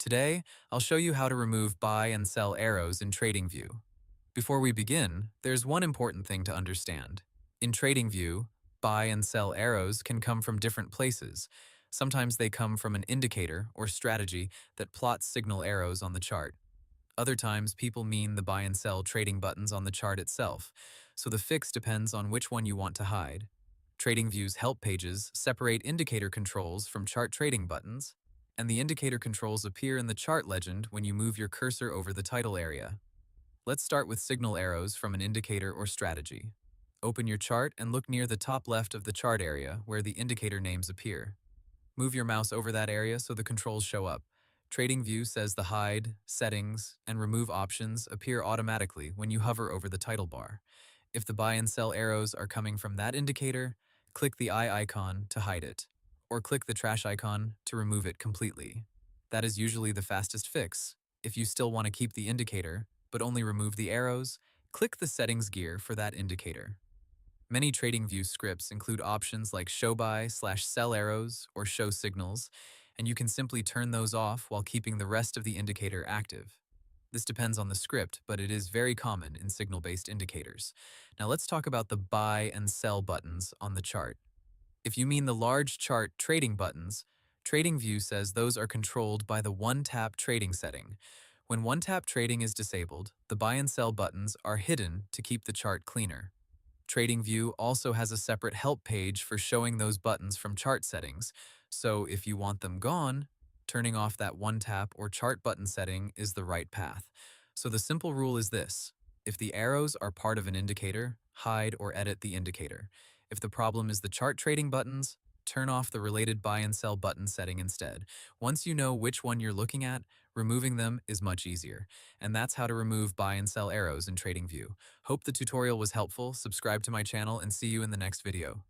Today, I'll show you how to remove buy and sell arrows in TradingView. Before we begin, there's one important thing to understand. In TradingView, buy and sell arrows can come from different places. Sometimes they come from an indicator or strategy that plots signal arrows on the chart. Other times, people mean the buy and sell trading buttons on the chart itself, so the fix depends on which one you want to hide. TradingView's help pages separate indicator controls from chart trading buttons, and the indicator controls appear in the chart legend when you move your cursor over the title area. Let's start with signal arrows from an indicator or strategy. Open your chart and look near the top left of the chart area where the indicator names appear. Move your mouse over that area so the controls show up. TradingView says the hide, settings, and remove options appear automatically when you hover over the title bar. If the buy and sell arrows are coming from that indicator, click the eye icon to hide it, or click the trash icon to remove it completely. That is usually the fastest fix. If you still want to keep the indicator, but only remove the arrows, click the settings gear for that indicator. Many TradingView scripts include options like show buy/sell arrows or show signals, and you can simply turn those off while keeping the rest of the indicator active. This depends on the script, but it is very common in signal-based indicators. Now let's talk about the buy and sell buttons on the chart. If you mean the large chart trading buttons, TradingView says those are controlled by the one-tap trading setting. When one-tap trading is disabled, the buy and sell buttons are hidden to keep the chart cleaner. TradingView also has a separate help page for showing those buttons from chart settings, so if you want them gone, turning off that one tap or chart button setting is the right path. So the simple rule is this: if the arrows are part of an indicator, hide or edit the indicator. If the problem is the chart trading buttons, turn off the related buy and sell button setting instead. Once you know which one you're looking at, removing them is much easier. And that's how to remove buy and sell arrows in TradingView. Hope the tutorial was helpful. Subscribe to my channel and see you in the next video.